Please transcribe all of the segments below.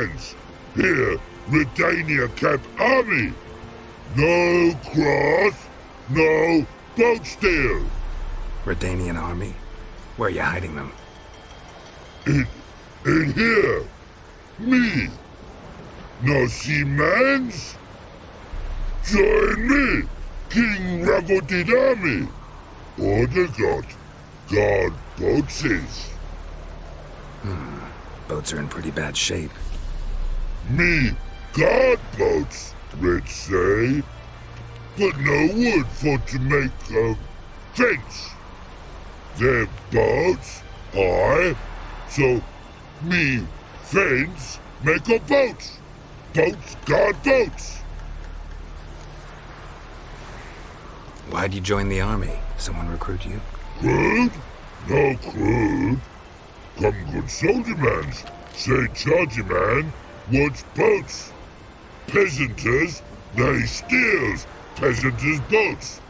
mans! Here, Redania Camp Army! No cross, no boat steal! Redanian army? Where are you hiding them? In here! Me! No see mans? Join me, King Ravodid Army! Order God, guard boats is. Boats are in pretty bad shape. Me guard boats, Red say. But no wood for to make a fence. Their boats high, so me fence make a boats. Boats guard boats. Why'd you join the army? Someone recruit you? Crude? No crude. Come good soldier mans. Say chargy man wants boats. Peasanters, they steals peasanters' boats.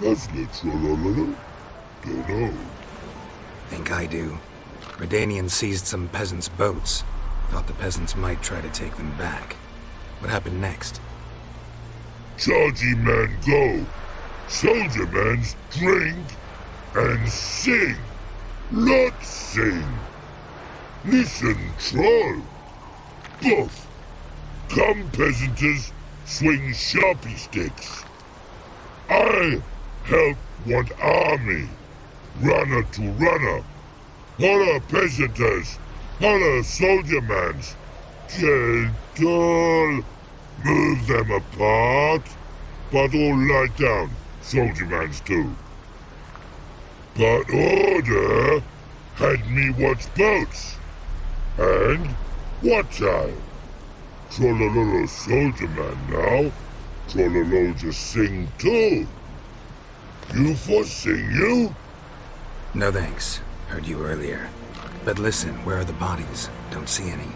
That's literal. Don't know. Think I do. Redanians seized some peasants' boats. Thought the peasants might try to take them back. What happened next? Chargy man go. Soldier mans drink and sing. Lot sing. Listen, troll. Both. Come peasanters swing sharpie sticks. I help want army. Runner to runner. Holla peasanters. Holla soldier mans. Gentle. Move them apart. But all lie down. Soldier mans too. But order had me watch boats. And what time? Trollololo soldier man now. Trollolo just sing too. You for sing you? No thanks. Heard you earlier. But listen, where are the bodies? Don't see any.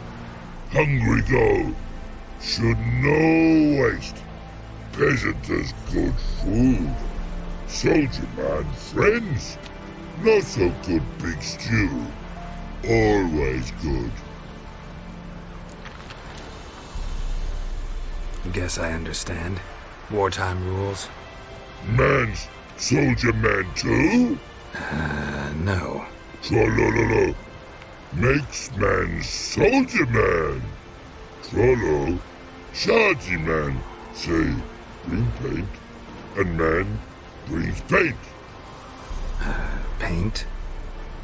Hungry go. Should no waste. Peasanters good food. Soldier man friends. Not so good big stew. Always good. Guess I understand. Wartime rules? Man's soldier man too? No. Trollololo. Makes man soldier man. Trollo. Chargy man. Say, bring paint. And man brings paint. Paint?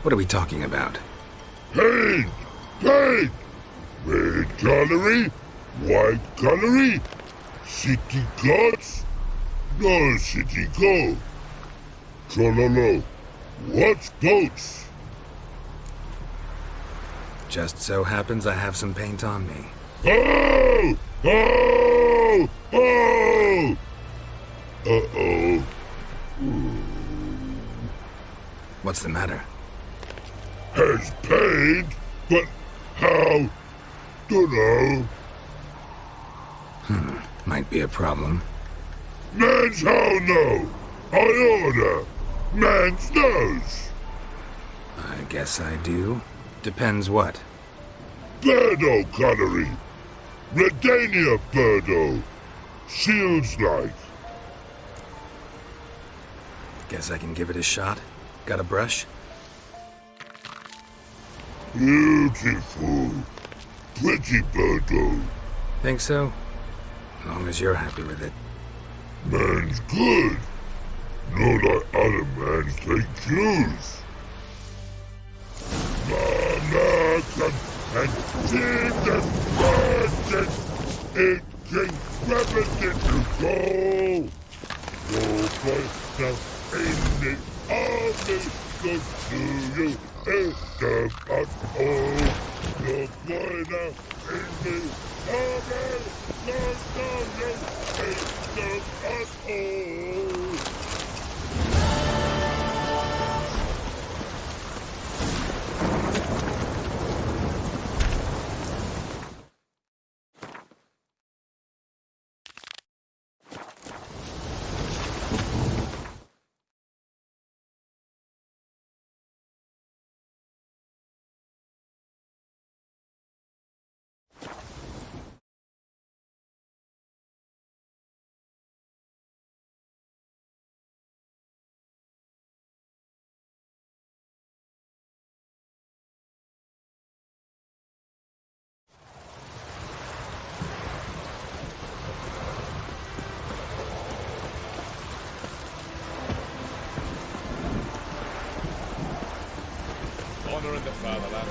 What are we talking about? Paint! Paint! Red colory, white colory, city gods, no city go. Trollolo, what's boats? Just so happens I have some paint on me. Oh! Oh! Oh! Uh-oh. What's the matter? Has paint, but how? Dunno. Might be a problem. Man's how no? I order. Man's knows. I guess I do. Depends what. Birdo colory. Redania birdo. Shields like. Guess I can give it a shot. Got a brush? Beautiful. Pretty birdo. Think so? As long as you're happy with it. Man's good. Not like other mans take Jews. Mama come and see the virgin. It can represent to go. Go place now in the army. Good to you. It's the butthole. The boy now in the army. Good to you. It's the butthole. fatherland.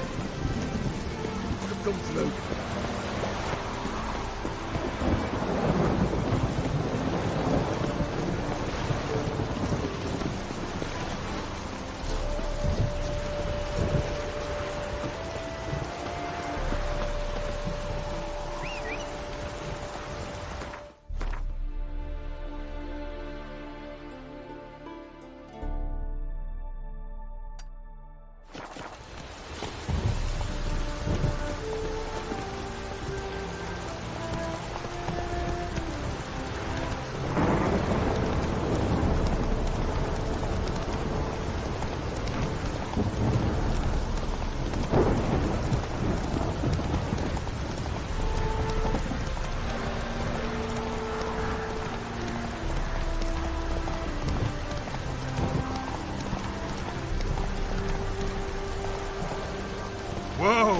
Come through. Whoa!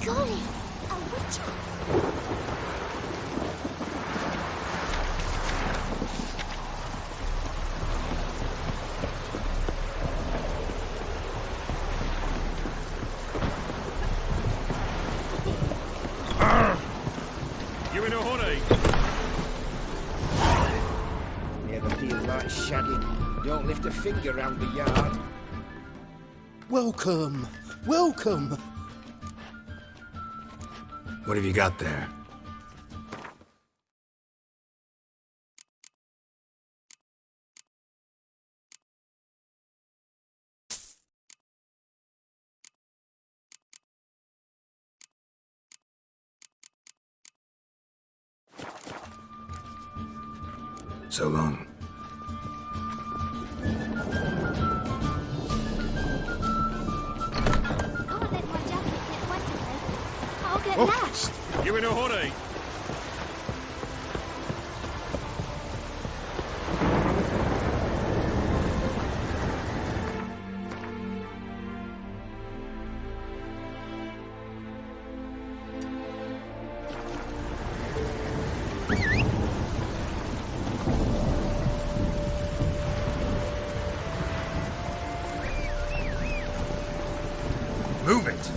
Golly, a witcher! You in a hurry? Never feels like shagging. Don't lift a finger round the yard. Welcome, welcome. What have you got there? So long. Can't let my jacket get wet again. I'll get Oh. lashed. You in a hurry? Move it!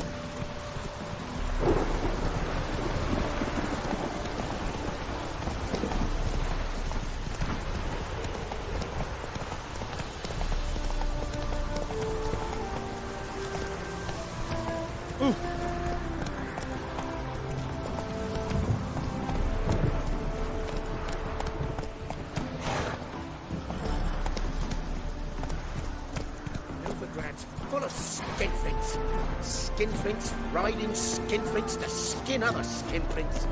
Novigrad's full of skinflints. Skinflints riding skinflints to skin other skinflints.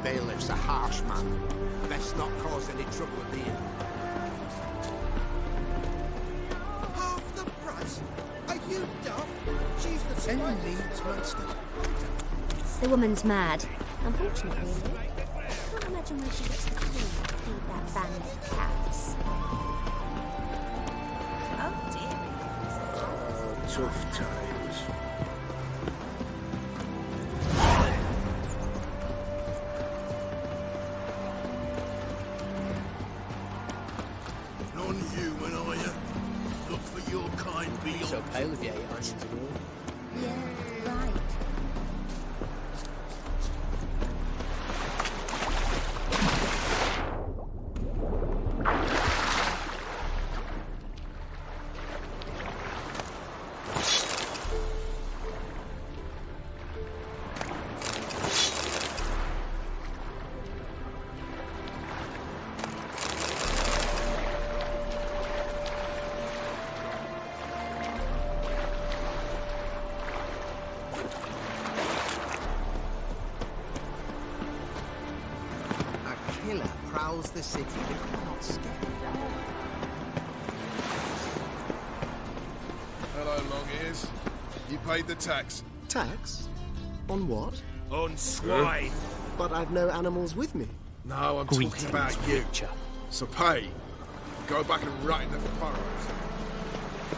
Bailiff's a harsh man. Best not cause any trouble with the inn. Half the price? Are you daft? She's the same Leeds monster. The woman's mad. Unfortunately, I can't imagine where she gets the cream to feed that band of cats. Oh dear. Tough times. Non-human, are you? Look for your kind beyond. So pale if you ate onions and all. Yeah, right. A killer prowls the city but not scared. paid the tax. Tax? On what? On swine. But I've no animals with me. No, I'm talking about you. So pay. Go back and rot in the furrows.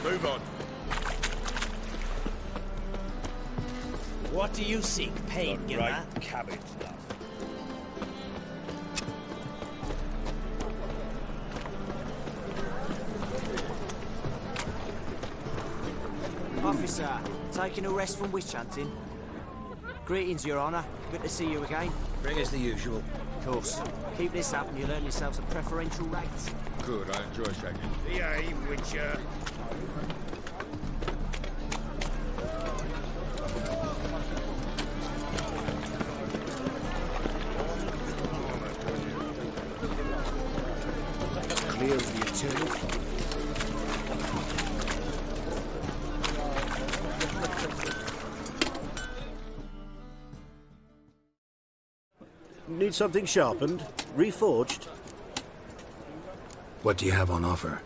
Move on. What do you seek, pain giver? Cabbage stuff. Officer, taking a rest from witch hunting. Greetings, Your Honour. Good to see you again. Bring us the usual. Of course. Keep this up and you'll earn yourselves a preferential rate. Good, I enjoy shagging. Behave, Witcher. Clear of the eternal fire. Need something sharpened? Reforged? What do you have on offer?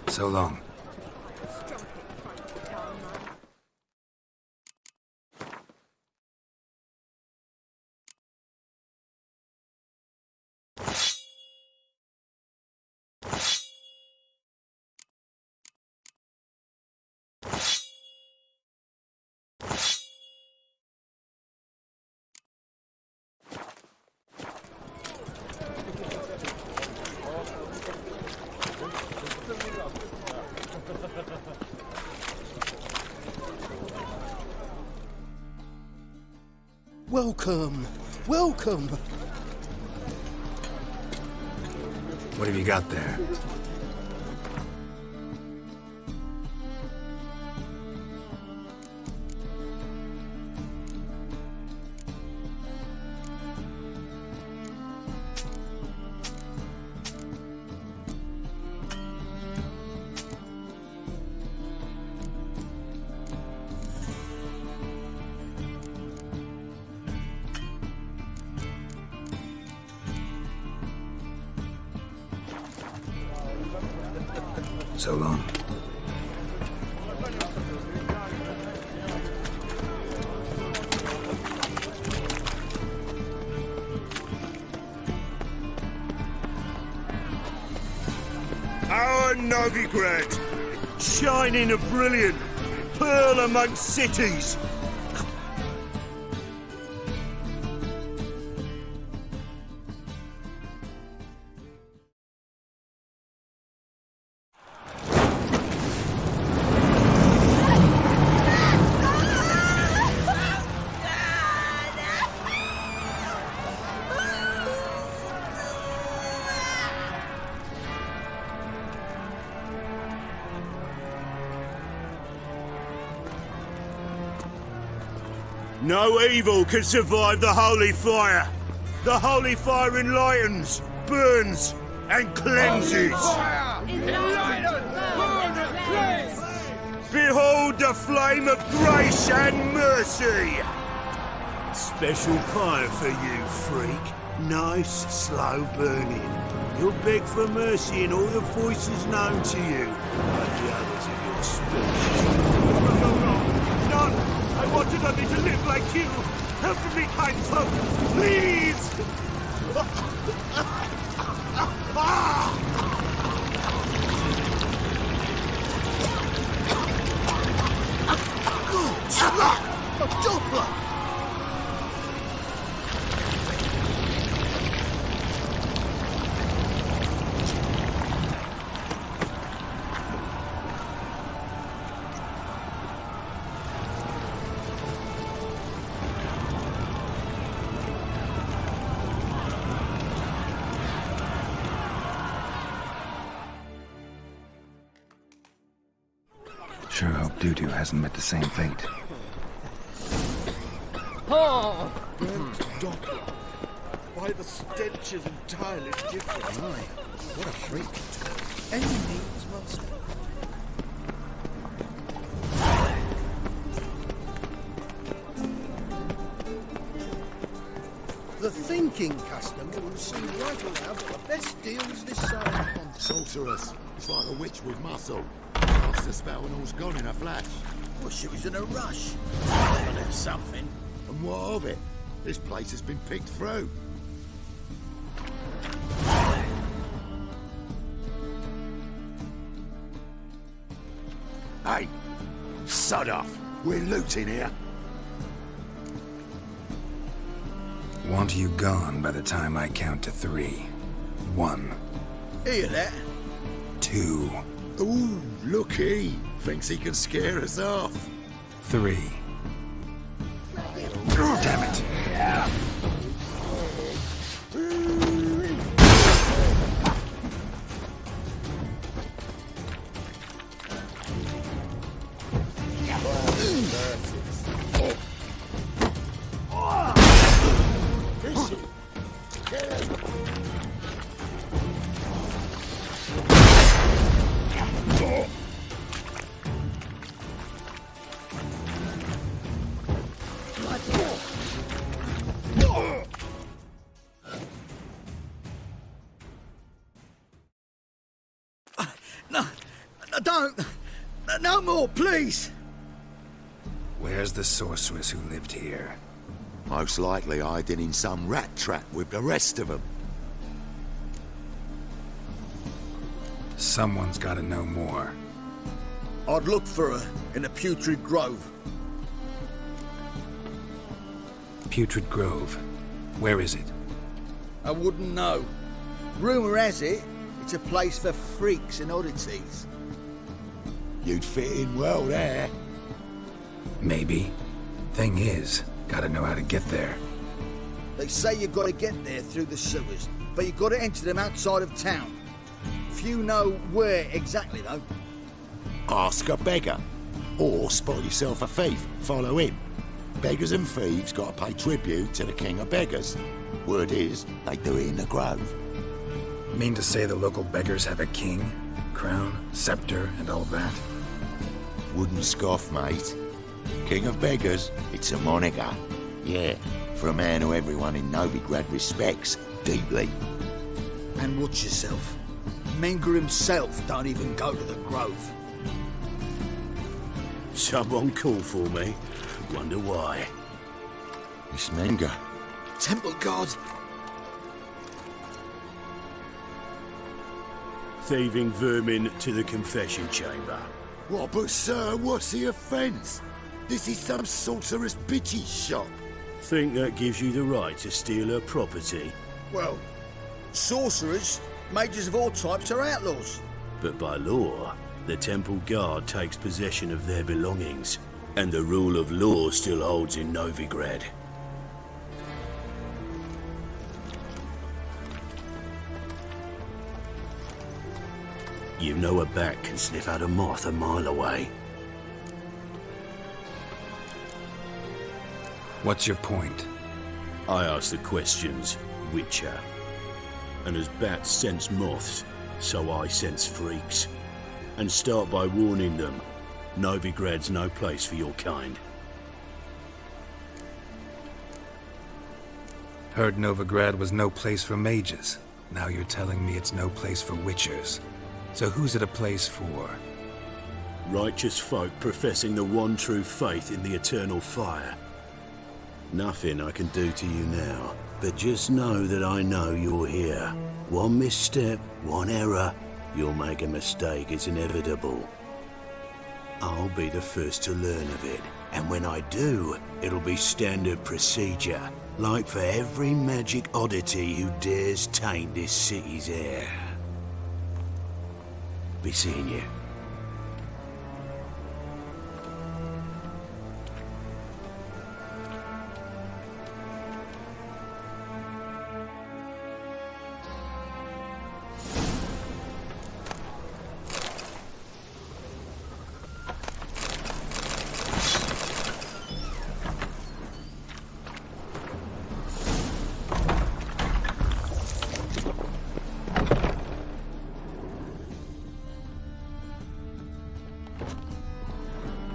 So long. Welcome, welcome. What have you got there? So long. Our Novigrad! Shining and brilliant. Pearl amongst cities. No evil can survive the holy fire. The holy fire enlightens, burns, and cleanses. Behold the flame of grace and mercy. Special fire for you, freak. Nice, slow burning. You'll beg for mercy in all the voices known to you, like the others of your species. No, none! I wanted only to live like you! Help me, kind folk! Please! Good slap! A doppler! Sure hope Doo-Doo hasn't met the same fate. Oh! Doppler. Why, the stench is entirely different. Aye, what a freak. Any needs must. The thinking customer will see right around the best deals this side of the pond. Sorceress. It's like a witch with muscle. Lost the spell and all's gone in a flash. Well, she was in a rush. But there's something. And what of it? This place has been picked through. Hey! Sod off! We're looting here. Want you gone by the time I count to 3. 1. Hear that? 2. Ooh, look he! Thinks he can scare us off. 3. Oh, damn it! No more, please! Where's the sorceress who lived here? Most likely hiding in some rat trap with the rest of them. Someone's gotta know more. I'd look for her in the Putrid Grove. Putrid Grove. Where is it? I wouldn't know. Rumour has it, it's a place for freaks and oddities. You'd fit in well there. Maybe. Thing is, gotta know how to get there. They say you gotta get there through the sewers, but you gotta enter them outside of town. Few know where exactly, though. Ask a beggar. Or spot yourself a thief. Follow him. Beggars and thieves gotta pay tribute to the king of beggars. Word is, they do it in the grove. Mean to say the local beggars have a king, crown, scepter, and all that? Wouldn't scoff, mate. King of beggars, it's a moniker. Yeah, for a man who everyone in Novigrad respects deeply. And watch yourself. Menga himself don't even go to the grove. Someone called for me. Wonder why. It's Menga. Temple guard. Thieving vermin to the confession chamber. What, but sir, what's the offence? This is some sorcerer's bitty shop. Think that gives you the right to steal her property? Well, sorcerers, mages of all types are outlaws. But by law, the temple guard takes possession of their belongings, and the rule of law still holds in Novigrad. You know a bat can sniff out a moth a mile away. What's your point? I ask the questions, Witcher. And as bats sense moths, so I sense freaks. And start by warning them, Novigrad's no place for your kind. Heard Novigrad was no place for mages. Now you're telling me it's no place for witchers. So who's it a place for? Righteous folk professing the one true faith in the eternal fire. Nothing I can do to you now, but just know that I know you're here. One misstep, one error, you'll make a mistake, it's inevitable. I'll be the first to learn of it, and when I do, it'll be standard procedure, like for every magic oddity who dares taint this city's air. Be seeing you.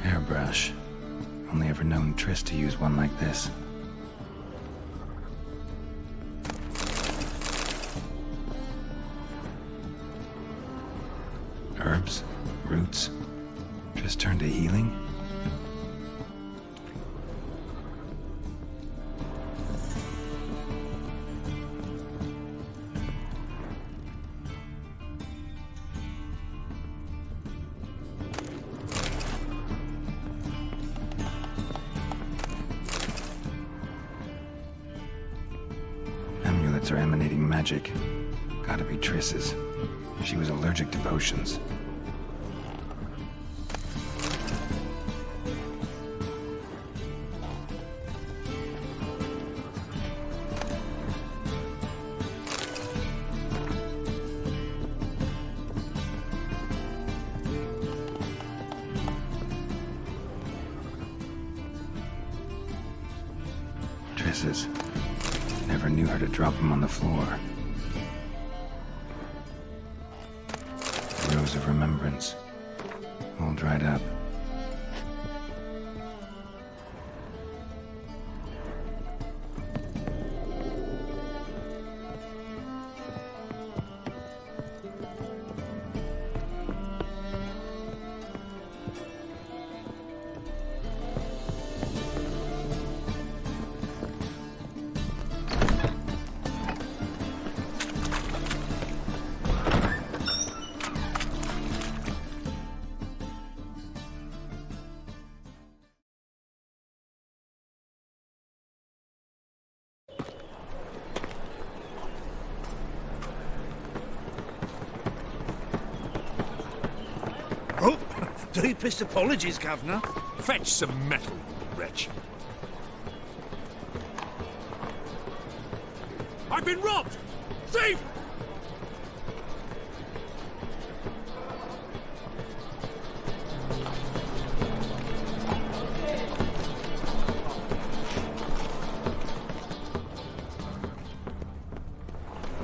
Hairbrush. Only ever known Triss to use one like this. Herbs? Roots? Triss turned to healing? Amulets are emanating magic. Gotta be Triss's. She was allergic to potions. Triss's. Never knew her to drop them on the floor. The Rose of Remembrance. All dried up. Oh, deepest apologies, Governor. Fetch some metal, wretch. I've been robbed! Thief!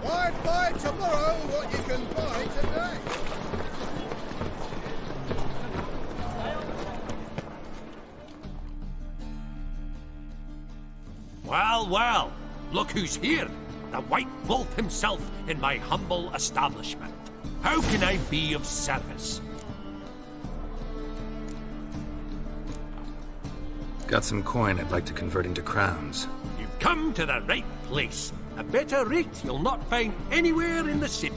Why buy tomorrow what you can buy today? Well, well, look who's here. The White Wolf himself in my humble establishment. How can I be of service? Got some coin I'd like to convert into crowns. You've come to the right place. A better rate you'll not find anywhere in the city.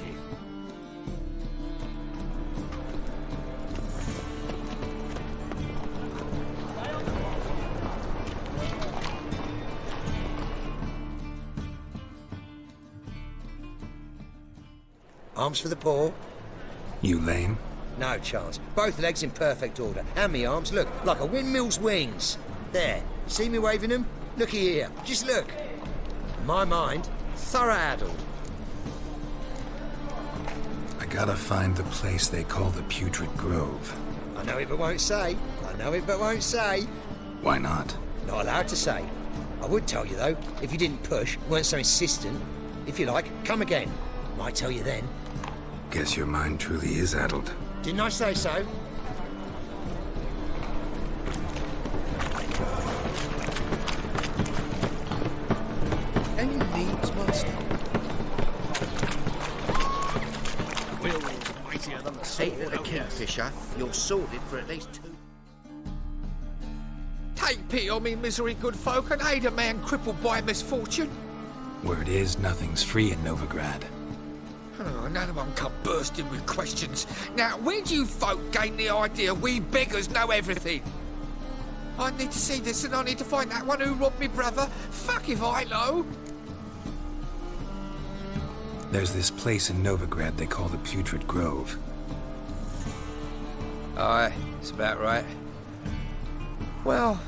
Arms for the poor. You lame? No chance. Both legs in perfect order. And me arms, look, like a windmill's wings. There. See me waving them? Looky here. Just look. My mind, thorough addled. I gotta find the place they call the Putrid Grove. I know it but won't say. I know it but won't say. Why not? Not allowed to say. I would tell you, though, if you didn't push, weren't so insistent. If you like, come again. Might tell you then. Guess your mind truly is addled. Didn't I say so? Any needs, master? Will's mightier than the sword. Eight of the Kingfisher, you're sorted for at least 2. Take pity on me, misery, good folk, and aid a man crippled by misfortune. Word is, nothing's free in Novigrad. Oh, none of them come bursting with questions. Now, where do you folk gain the idea we beggars know everything? I need to see this and I need to find that one who robbed me brother. Fuck if I know. There's this place in Novigrad they call the Putrid Grove. Aye, it's about right. Well,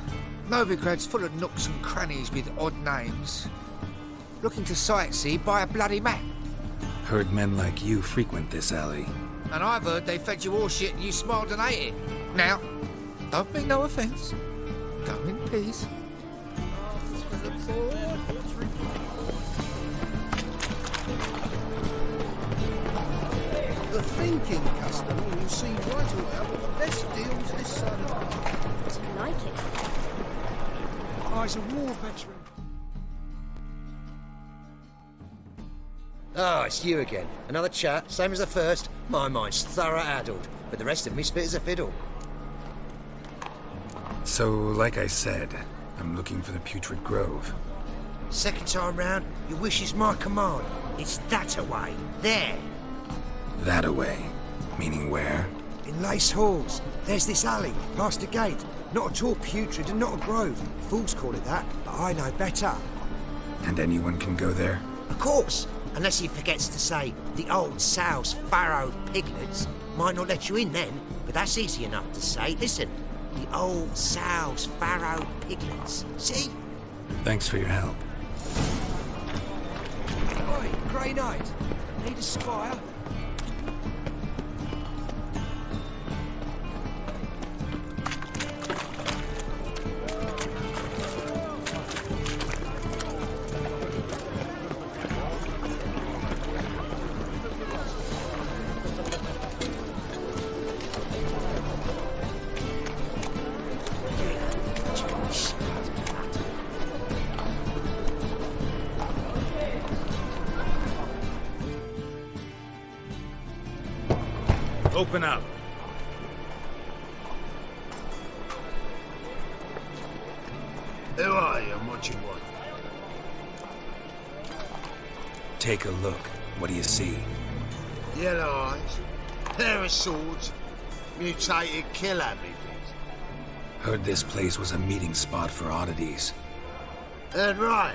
Novigrad's full of nooks and crannies with odd names. Looking to sightsee, buy a bloody map. Heard men like you frequent this alley. And I've heard they fed you all shit and you smiled and ate it. Now, don't mean no offence. Go in peace. The thinking customer will see right away what the best deals this side of the park. Do you like it? I's a war veteran. Ah, it's you again. Another chat, same as the first. My mind's thorough addled, but the rest of me's fit as a fiddle. So, like I said, I'm looking for the Putrid Grove. Second time round, your wish is my command. It's that away. There. That away? Meaning where? In Lace Halls. There's this alley, past the gate. Not at all putrid and not a grove. Fools call it that, but I know better. And anyone can go there? Of course. Unless he forgets to say, the old sow's farrowed piglets. Might not let you in then, but that's easy enough to say. Listen, the old sow's farrowed piglets. See? Thanks for your help. Oi, Grey Knight. Need a squire? Open up. Who are you and what you want? Take a look. What do you see? Yellow eyes, pair of swords, mutated kill things. Heard this place was a meeting spot for oddities. Heard right.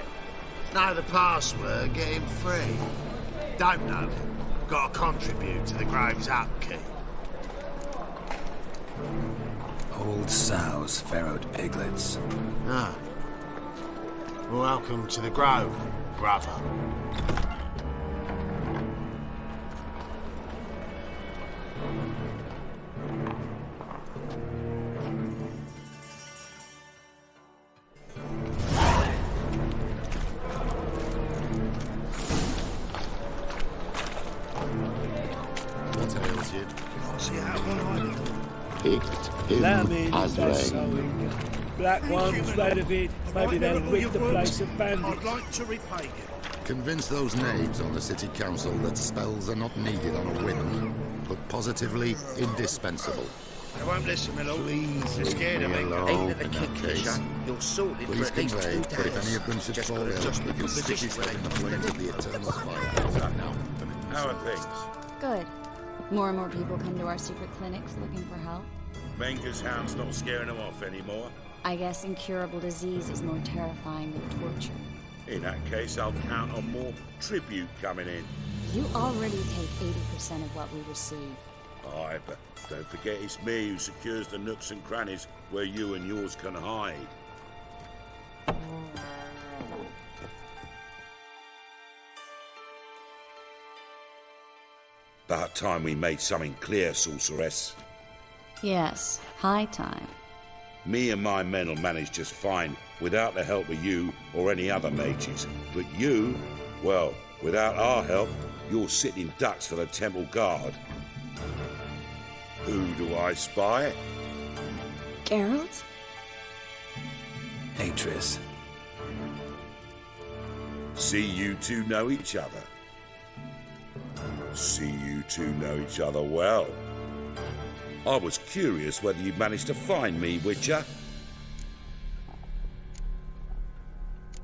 Know the password, get him free. Don't know. Got to contribute to the Grove's upkeep. Old sows, farrowed piglets. Ah. Welcome to the Grove, brother. What ails you? Can't see out one either. Picked him Lambing, as that's rain. sowing. Black ones, red of it. Maybe they'll rid the place of bandits. I'd like to repay you. Convince those knaves on the city council that spells are not needed on a whim, but positively indispensable. I won't listen, my lord. Please They're scared of me. alone Eight of the in that Kingfisher, case. you're sorted for Please at least 2 convey, days. but if any of them should Just fall gotta ill, adjust we the can stick position each other in the they flames of the need. eternal fire. How are things? Good. More and more people come to our secret clinics looking for help. Menger's hound's not scaring them off anymore. I guess incurable disease is more terrifying than torture. In that case, I'll count on more tribute coming in. You already take 80% of what we receive. Aye, but don't forget it's me who secures the nooks and crannies where you and yours can hide. About time we made something clear, sorceress. Yes, high time. Me and my men will manage just fine without the help of you or any other mages. But you, well, without our help, you're sitting ducks for the temple guard. Who do I spy? Geralt? Hey, Triss. See you two know each other. See you two know each other well. I was curious whether you'd managed to find me, Witcher.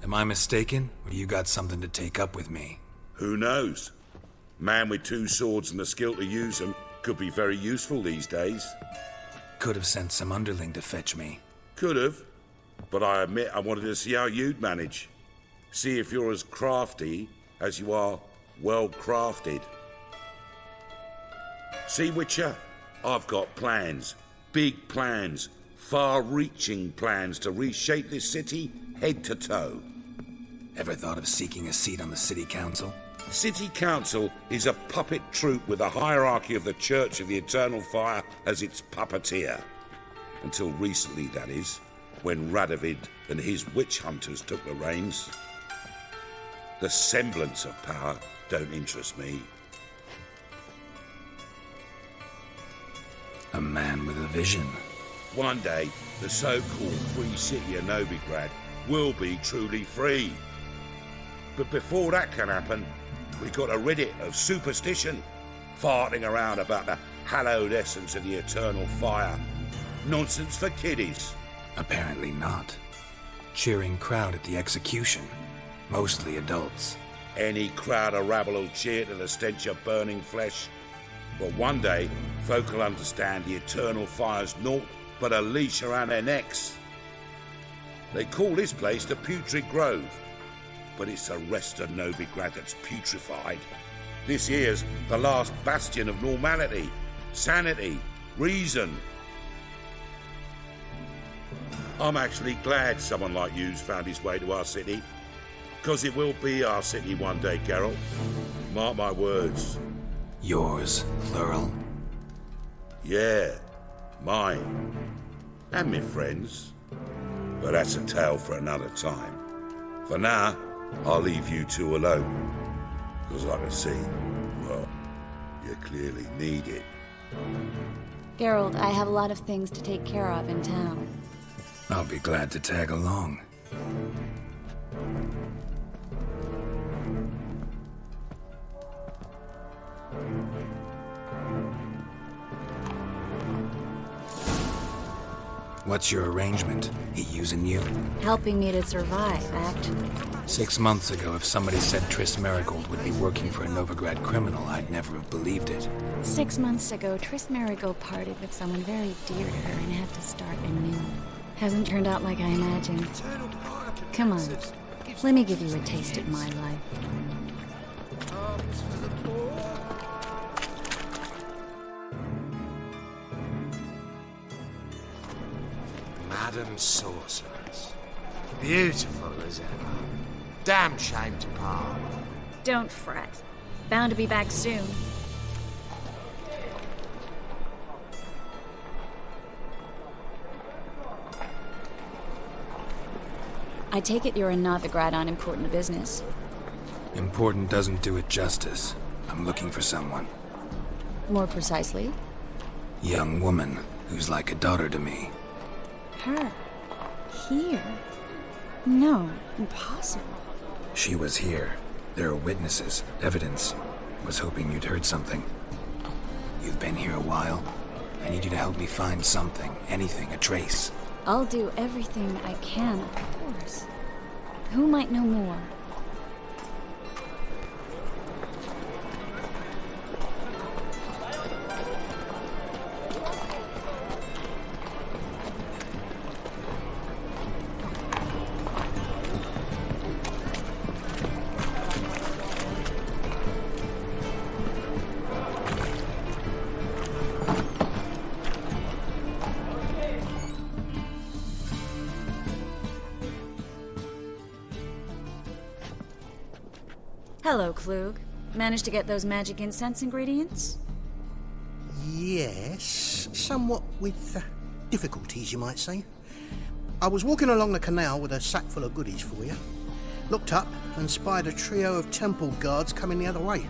Am I mistaken, or you got something to take up with me? Who knows? Man with two swords and the skill to use them could be very useful these days. Could have sent some underling to fetch me. Could have, but I admit I wanted to see how you'd manage. See if you're as crafty as you are well-crafted. See, Witcher, I've got plans. Big plans. Far-reaching plans to reshape this city head to toe. Ever thought of seeking a seat on the city council? City Council is a puppet troupe with the hierarchy of the Church of the Eternal Fire as its puppeteer. Until recently, that is, when Radovid and his witch hunters took the reins. The semblance of power don't interest me. A man with a vision. One day, the so-called free city of Novigrad will be truly free. But before that can happen, we got to rid it of superstition, farting around about the hallowed essence of the eternal fire. Nonsense for kiddies. Apparently not. Cheering crowd at the execution. Mostly adults. Any crowd of rabble will cheer to the stench of burning flesh. But one day, folk will understand the eternal fire's naught but a leash around their necks. They call this place the Putrid Grove, but it's the rest of Novigrad that's putrefied. This here's the last bastion of normality, sanity, reason. I'm actually glad someone like you's found his way to our city, because it will be our city one day, Geralt. Mark my words. Yours, plural? Yeah, mine. And me friends. But that's a tale for another time. For now, I'll leave you two alone. Because I can see, well, you clearly need it. Geralt, I have a lot of things to take care of in town. I'll be glad to tag along. What's your arrangement? He using you? Helping me to survive, Act. 6 months ago, if somebody said Triss Merigold would be working for a Novigrad criminal, I'd never have believed it. 6 months ago, Triss Merigold parted with someone very dear to her and had to start anew. Hasn't turned out like I imagined. Come on, let me give you a taste of my life. Madam Sorceress. Beautiful as ever. Damn shame to part. Don't fret. Bound to be back soon. I take it you're a Novigrad on important business. Important doesn't do it justice. I'm looking for someone. More precisely? Young woman who's like a daughter to me. Her? Here? No, impossible. She was here. There are witnesses, evidence. Was hoping you'd heard something. You've been here a while. I need you to help me find something, anything, a trace. I'll do everything I can, of course. Who might know more? Hello, Klug. Managed to get those magic incense ingredients? Yes, somewhat with difficulties, you might say. I was walking along the canal with a sack full of goodies for you. Looked up and spied a trio of temple guards coming the other way.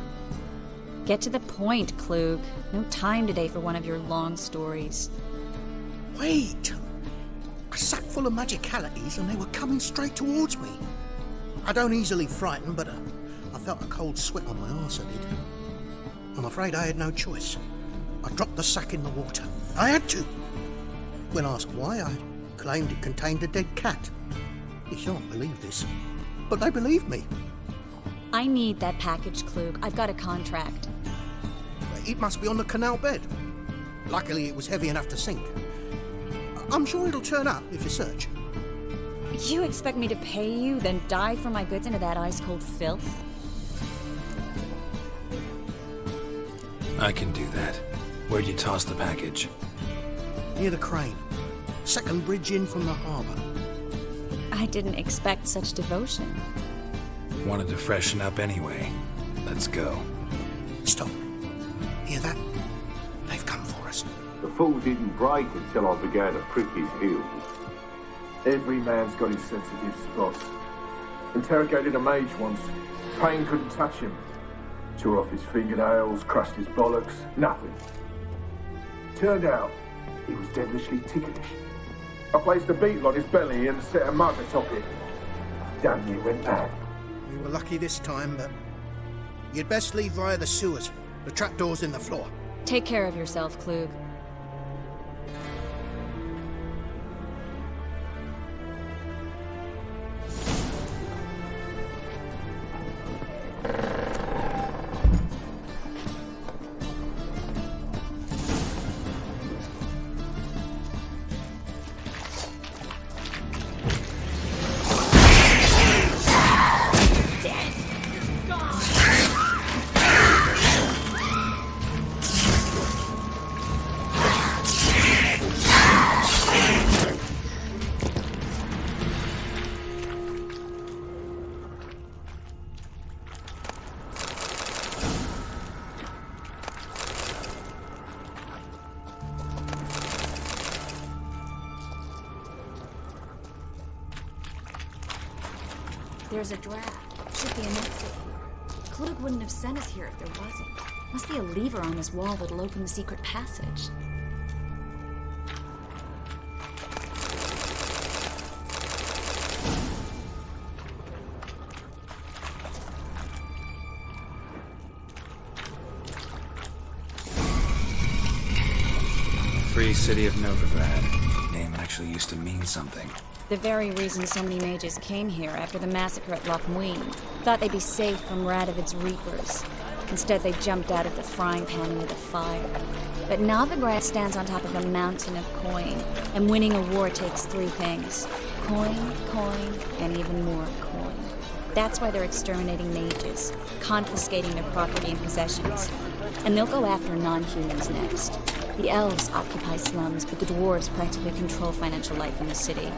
Get to the point, Klug. No time today for one of your long stories. Wait! A sack full of magicalities and they were coming straight towards me. I don't easily frighten, but I felt a cold sweat on my arse, I did. I'm afraid I had no choice. I dropped the sack in the water. I had to. When asked why, I claimed it contained a dead cat. You shan't believe this, but they believed me. I need that package, Klug. I've got a contract. It must be on the canal bed. Luckily, it was heavy enough to sink. I'm sure it'll turn up if you search. You expect me to pay you, then dive for my goods into that ice-cold filth? I can do that. Where'd you toss the package? Near the crane. Second bridge in from the harbour. I didn't expect such devotion. Wanted to freshen up anyway. Let's go. Stop. Hear that? They've come for us. The fall didn't break until I began to prick his heels. Every man's got his sensitive spots. Interrogated a mage once. Pain couldn't touch him. Tore off his fingernails, crushed his bollocks, nothing. Turned out, he was devilishly ticklish. I placed a beetle on his belly and set a mug atop it. Damn near went mad. We were lucky this time, but you'd best leave via the sewers. The trapdoor's in the floor. Take care of yourself, Klug. There's a draft. Should be an exit here. Klug wouldn't have sent us here if there wasn't. Must be a lever on this wall that'll open the secret passage. Free City of Novigrad. Name actually used to mean something. The very reason so many mages came here after the massacre at Loch Muin. Thought they'd be safe from Radovid's reapers. Instead, they jumped out of the frying pan into the fire. But Novigrad stands on top of a mountain of coin, and winning a war takes three things. Coin, coin, and even more coin. That's why they're exterminating mages, confiscating their property and possessions. And they'll go after non-humans next. The elves occupy slums, but the dwarves practically control financial life in the city.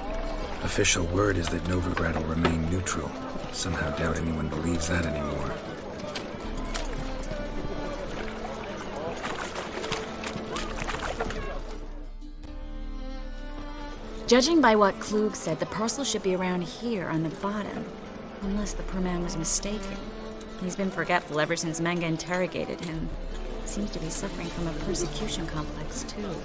Official word is that Novigrad will remain neutral. Somehow doubt anyone believes that anymore. Judging by what Klug said, the parcel should be around here on the bottom. Unless the poor man was mistaken. He's been forgetful ever since Manga interrogated him. Seems to be suffering from a persecution complex, too.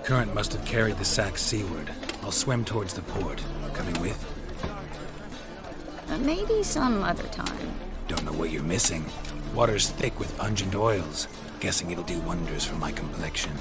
Current must have carried the sack seaward. I'll swim towards the port. Coming with? Maybe some other time. Don't know what you're missing. Water's thick with pungent oils. Guessing it'll do wonders for my complexion.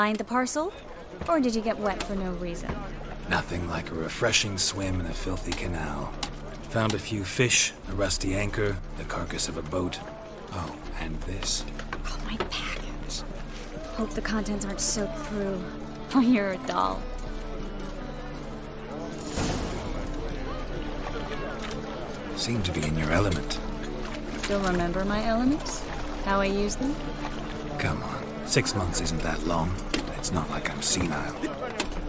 Find the parcel? Or did you get wet for no reason? Nothing like a refreshing swim in a filthy canal. Found a few fish, a rusty anchor, the carcass of a boat. Oh, and this. Oh, my package. Hope the contents aren't soaked through. Oh, you're a doll. Seem to be in your element. Still remember my elements? How I use them? Come on, 6 months isn't that long. It's not like I'm senile.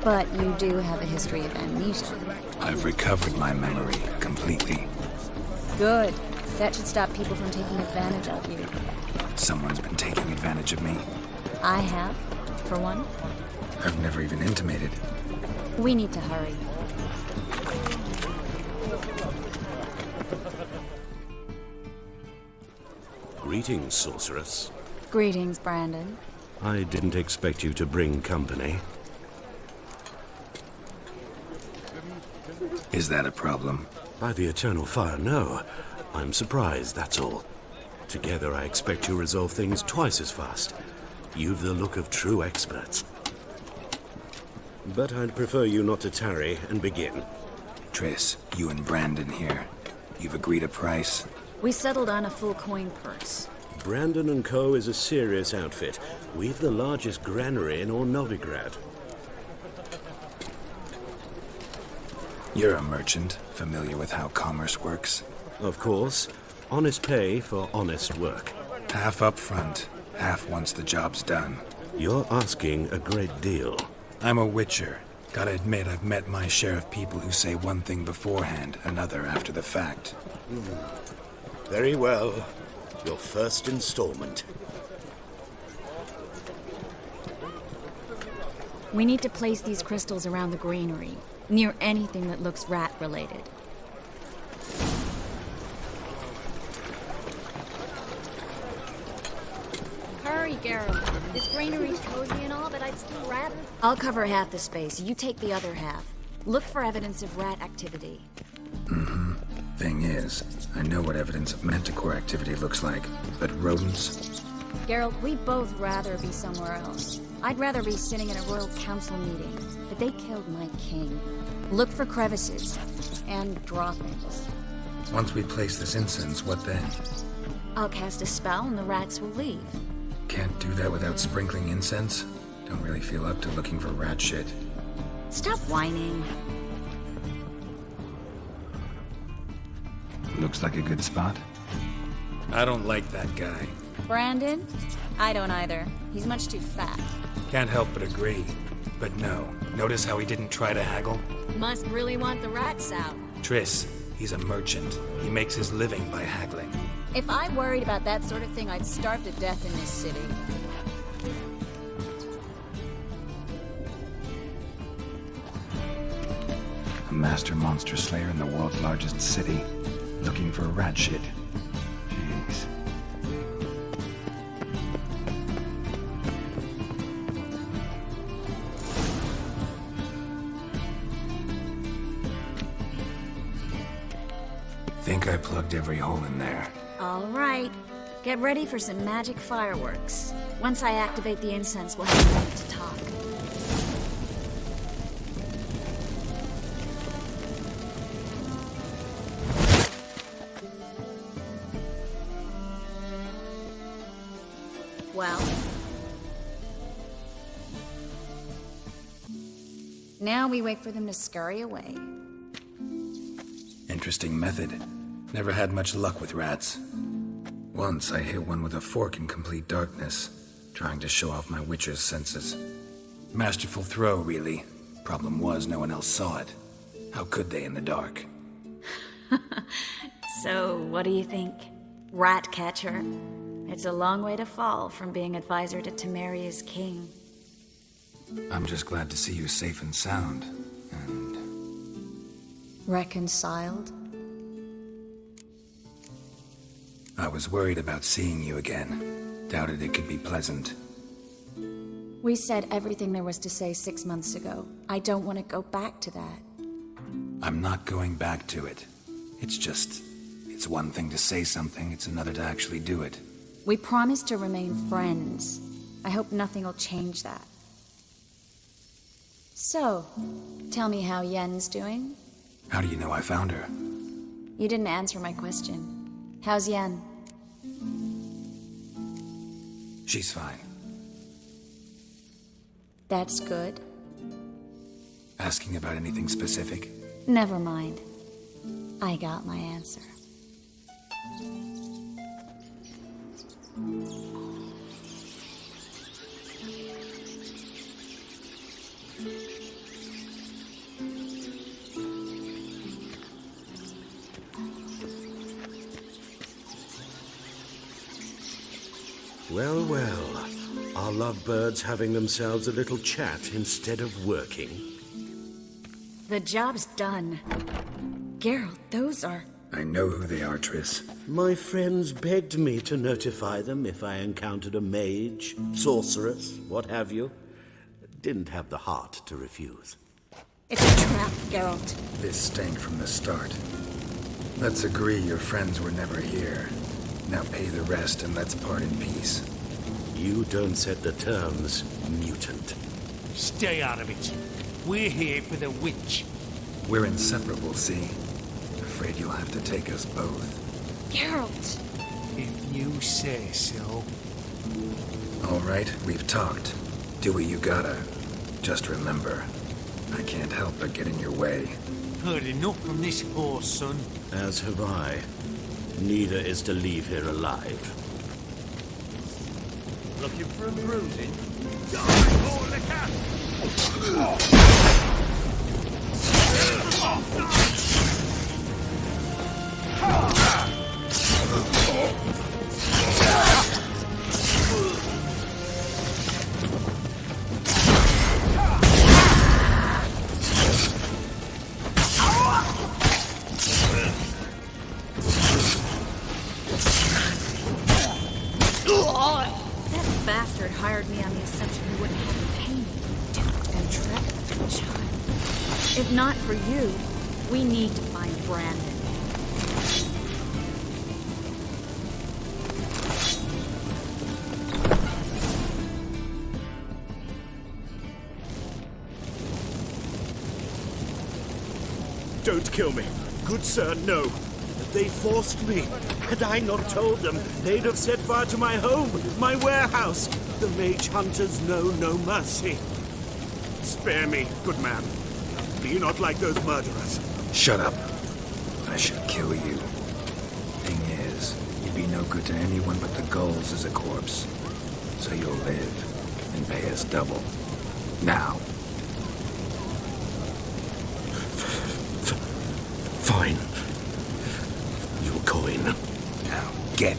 But you do have a history of amnesia. I've recovered my memory completely. Good. That should stop people from taking advantage of you. Someone's been taking advantage of me. I have, for one. I've never even intimated. We need to hurry. Greetings, sorceress. Greetings, Brandon. I didn't expect you to bring company. Is that a problem? By the eternal fire, no. I'm surprised, that's all. Together, I expect you resolve things twice as fast. You've the look of true experts. But I'd prefer you not to tarry and begin. Triss, you and Brandon here. You've agreed a price? We settled on a full coin purse. Brandon & Co. is a serious outfit. We've the largest granary in all Novigrad. You're a merchant, familiar with how commerce works? Of course. Honest pay for honest work. Half up front, half once the job's done. You're asking a great deal. I'm a witcher. Gotta admit, I've met my share of people who say one thing beforehand, another after the fact. Very well. Your first installment. We need to place these crystals around the granary, near anything that looks rat-related. Hurry, Geralt. This granary's cozy and all, but I'd still rather... I'll cover half the space. You take the other half. Look for evidence of rat activity. Mm-hmm. Thing is, I know what evidence of manticore activity looks like, but rodents? Geralt, we'd both rather be somewhere else. I'd rather be sitting in a royal council meeting, but they killed my king. Look for crevices and droppings. Once we place this incense, what then? I'll cast a spell and the rats will leave. Can't do that without sprinkling incense? Don't really feel up to looking for rat shit. Stop whining. Looks like a good spot. I don't like that guy. Brandon? I don't either. He's much too fat. Can't help but agree. But no. Notice how he didn't try to haggle? Must really want the rats out. Triss, he's a merchant. He makes his living by haggling. If I worried about that sort of thing, I'd starve to death in this city. A master monster slayer in the world's largest city. Looking for rat shit. Jeez. Think I plugged every hole in there. All right. Get ready for some magic fireworks. Once I activate the incense, we'll have a minute to talk. Well? Now we wait for them to scurry away. Interesting method. Never had much luck with rats. Once I hit one with a fork in complete darkness, trying to show off my witcher's senses. Masterful throw, really. Problem was, no one else saw it. How could they in the dark? So, what do you think? Rat catcher? It's a long way to fall from being advisor to Temeria's king. I'm just glad to see you safe and sound. Reconciled? I was worried about seeing you again. Doubted it could be pleasant. We said everything there was to say 6 months ago. I don't want to go back to that. I'm not going back to it. It's one thing to say something, it's another to actually do it. We promised to remain friends. I hope nothing will change that. So, tell me how Yen's doing? How do you know I found her? You didn't answer my question. How's Yen? She's fine. That's good. Asking about anything specific? Never mind. I got my answer. Well, well. Are lovebirds having themselves a little chat instead of working? The job's done. Geralt, those are... I know who they are, Triss. My friends begged me to notify them if I encountered a mage, sorceress, what have you. Didn't have the heart to refuse. It's a trap, Geralt. This stank from the start. Let's agree your friends were never here. Now pay the rest and let's part in peace. You don't set the terms, mutant. Stay out of it. We're here for the witch. We're inseparable, see? Afraid you'll have to take us both. Geralt! If you say so. All right, we've talked. Do what you gotta. Just remember, I can't help but get in your way. Heard enough from this horse, son. As have I. Neither is to leave here alive. Looking for a bruising? That bastard hired me on the assumption he wouldn't have to pay me. And trapped the child. If not for you, we need to find Brandon. Don't kill me. Good sir, no. They forced me. Had I not told them, they'd have set fire to my home, my warehouse. The mage hunters know no mercy. Spare me, good man. Be not like those murderers. Shut up. I should kill you. Thing is, you'd be no good to anyone but the gulls as a corpse. So you'll live and pay us double. Now. Fine. Your coin. Now, get.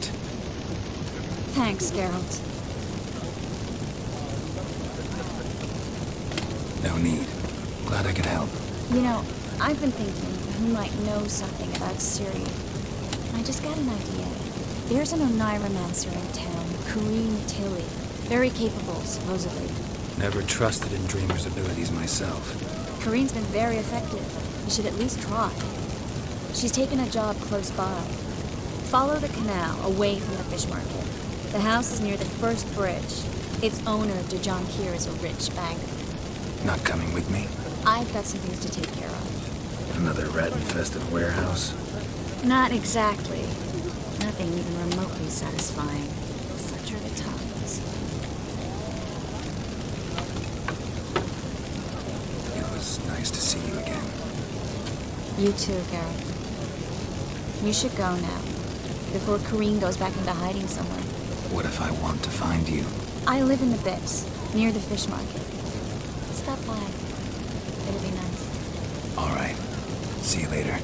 Thanks, Geralt. No need. Glad I could help. You know, I've been thinking who might know something about Ciri. I just got an idea. There's an Oneiromancer in town, Kareen Tilly. Very capable, supposedly. Never trusted in Dreamer's abilities myself. Kareen's been very effective. You should at least try. She's taken a job close by. Follow the canal, away from the fish market. The house is near the first bridge. Its owner, Dejon Kier, is a rich banker. Not coming with me? I've got some things to take care of. Another rat-infested warehouse? Not exactly. Nothing even remotely satisfying. Such are the times. It was nice to see you again. You too, Geralt. You should go now, before Kareen goes back into hiding somewhere. What if I want to find you? I live in the Bits, near the fish market. Stop by. It'll be nice. All right. See you later.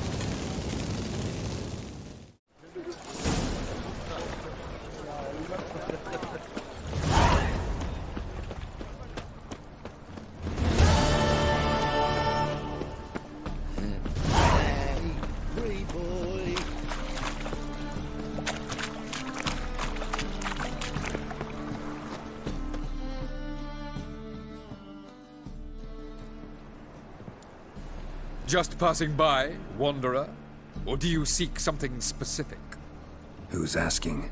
Just passing by, wanderer? Or do you seek something specific? Who's asking?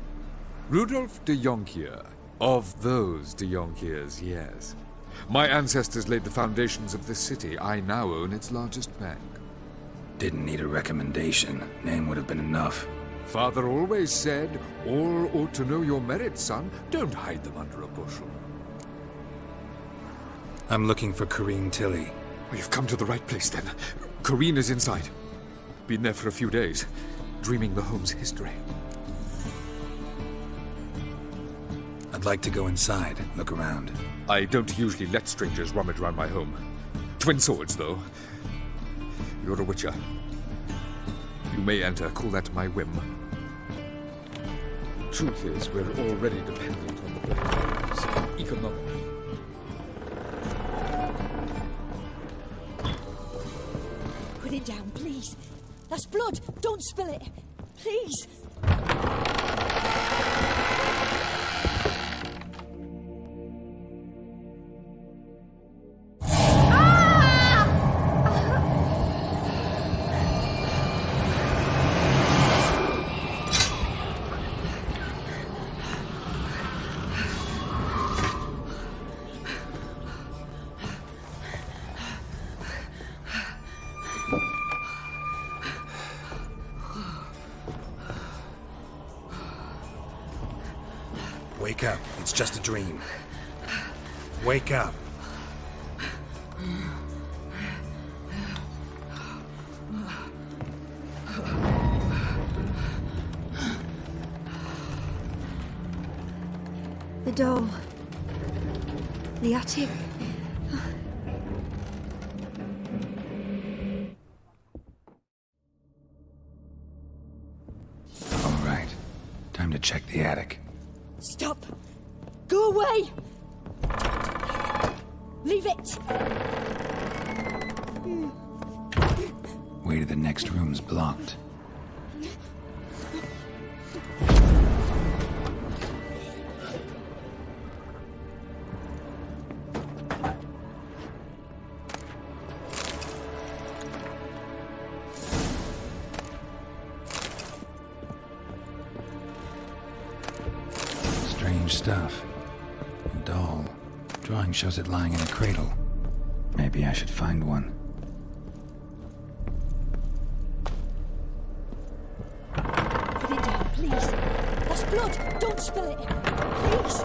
Rudolf de Jonkier. Of those de Jonkiers, yes. My ancestors laid the foundations of this city. I now own its largest bank. Didn't need a recommendation. Name would have been enough. Father always said, all ought to know your merits, son. Don't hide them under a bushel. I'm looking for Corrine Tilly. You've come to the right place, then. Corrine is inside. Been there for a few days, dreaming the home's history. I'd like to go inside, look around. I don't usually let strangers rummage around my home. Twin swords, though. You're a witcher. You may enter, call that my whim. Truth is, we're already dependent on the black economic. Put it down, please. That's blood. Don't spill it. Please. Wake up. It's just a dream. Wake up. The doll. The attic. All right. Time to check the attic. Stop! Go away! Leave it! Way to the next room's blocked. Strange stuff. A doll. Drawing shows it lying in a cradle. Maybe I should find one. Put it down, please. That's blood. Don't spill it. Please.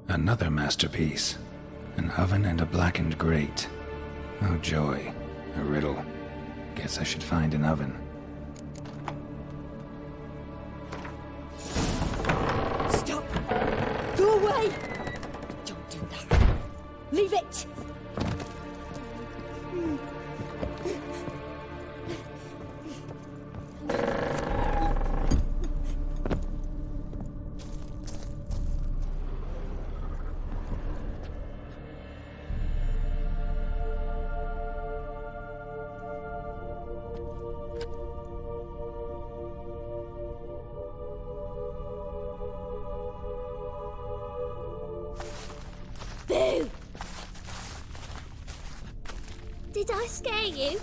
Another masterpiece. An oven and a blackened grate. Oh joy. A riddle. Guess I should find an oven. Stop! Go away! Don't do that. Leave it! Boo! Did I scare you?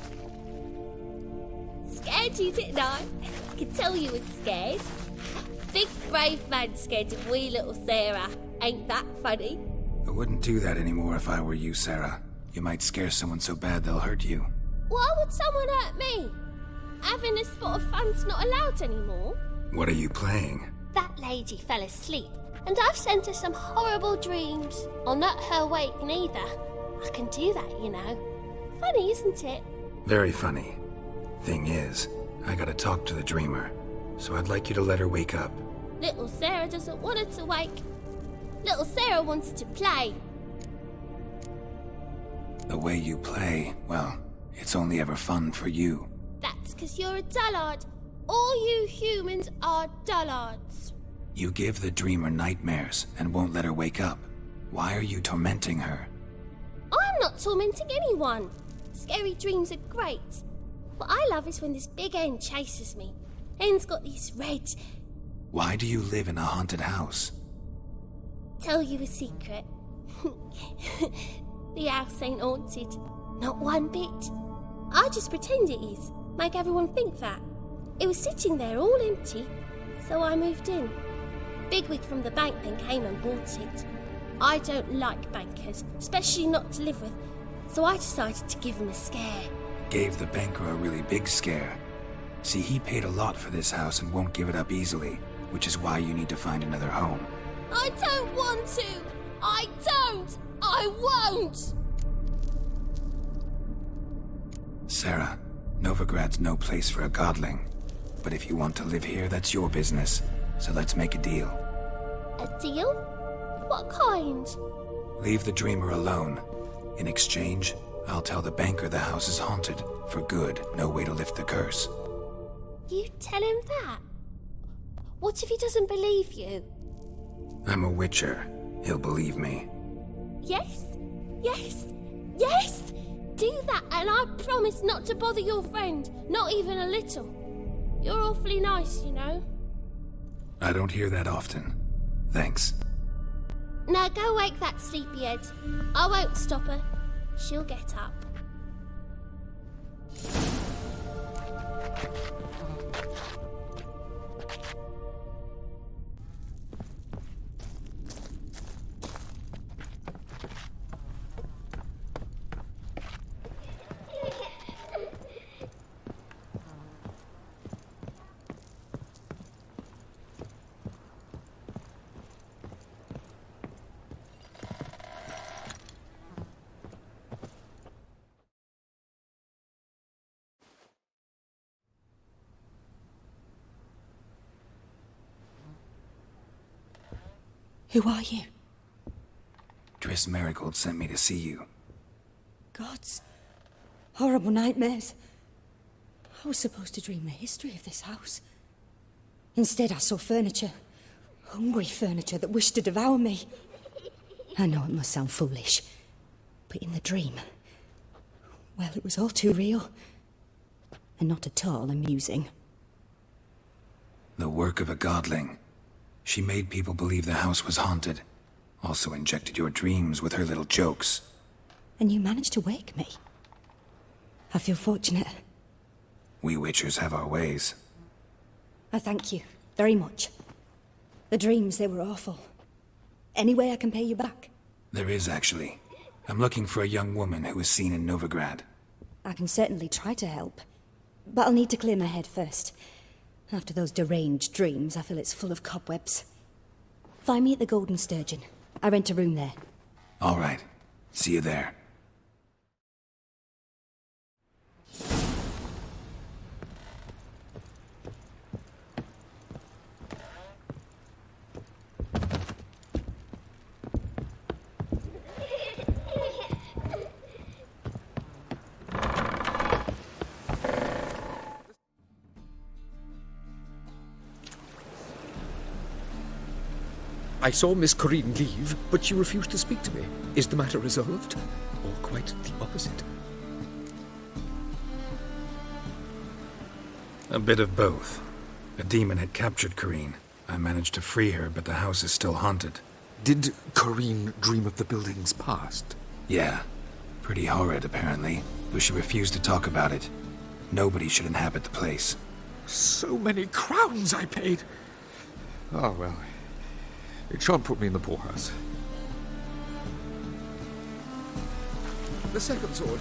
Scared you, didn't I? I could tell you was scared. Big brave man scared of wee little Sarah. Ain't that funny? I wouldn't do that anymore if I were you, Sarah. You might scare someone so bad they'll hurt you. Why would someone hurt me? Having a spot of fun's not allowed anymore. What are you playing? That lady fell asleep, and I've sent her some horrible dreams. I'll not her awake neither. I can do that, you know. Funny, isn't it? Very funny. Thing is, I gotta talk to the dreamer, so I'd like you to let her wake up. Little Sarah doesn't want her to wake. Little Sarah wants to play. The way you play, well, it's only ever fun for you. That's 'cause you're a dullard. All you humans are dullards. You give the dreamer nightmares and won't let her wake up. Why are you tormenting her? I'm not tormenting anyone. Scary dreams are great. What I love is when this big end chases me. Hen's got this red. Why do you live in a haunted house? Tell you a secret. The house ain't haunted. Not one bit. I just pretend it is. Make everyone think that. It was sitting there all empty, so I moved in. Bigwig from the bank then came and bought it. I don't like bankers, especially not to live with, so I decided to give him a scare. Gave the banker a really big scare. See, he paid a lot for this house and won't give it up easily, which is why you need to find another home. I don't want to! I don't! I won't! Sarah, Novigrad's no place for a godling. But if you want to live here, that's your business. So let's make a deal. A deal? What kind? Leave the dreamer alone. In exchange, I'll tell the banker the house is haunted. For good, no way to lift the curse. You tell him that? What if he doesn't believe you? I'm a witcher. He'll believe me. Yes? Yes? Yes! Do that and I promise not to bother your friend. Not even a little. You're awfully nice, you know. I don't hear that often. Thanks. Now go wake that sleepyhead. I won't stop her. She'll get up. Who are you? Triss Merigold sent me to see you. Gods. Horrible nightmares. I was supposed to dream the history of this house. Instead, I saw furniture. Hungry furniture that wished to devour me. I know it must sound foolish, but in the dream, well, it was all too real. And not at all amusing. The work of a godling. She made people believe the house was haunted. Also injected your dreams with her little jokes. And you managed to wake me. I feel fortunate. We witchers have our ways. I thank you very much. The dreams, they were awful. Any way I can pay you back? There is, actually. I'm looking for a young woman who was seen in Novigrad. I can certainly try to help. But I'll need to clear my head first. After those deranged dreams, I feel it's full of cobwebs. Find me at the Golden Sturgeon. I rent a room there. All right. See you there. I saw Miss Corinne leave, but she refused to speak to me. Is the matter resolved? Or quite the opposite? A bit of both. A demon had captured Corinne. I managed to free her, but the house is still haunted. Did Corinne dream of the building's past? Yeah. Pretty horrid, apparently, though she refused to talk about it. Nobody should inhabit the place. So many crowns I paid! Oh, well. It shan't put me in the poorhouse. The second sword.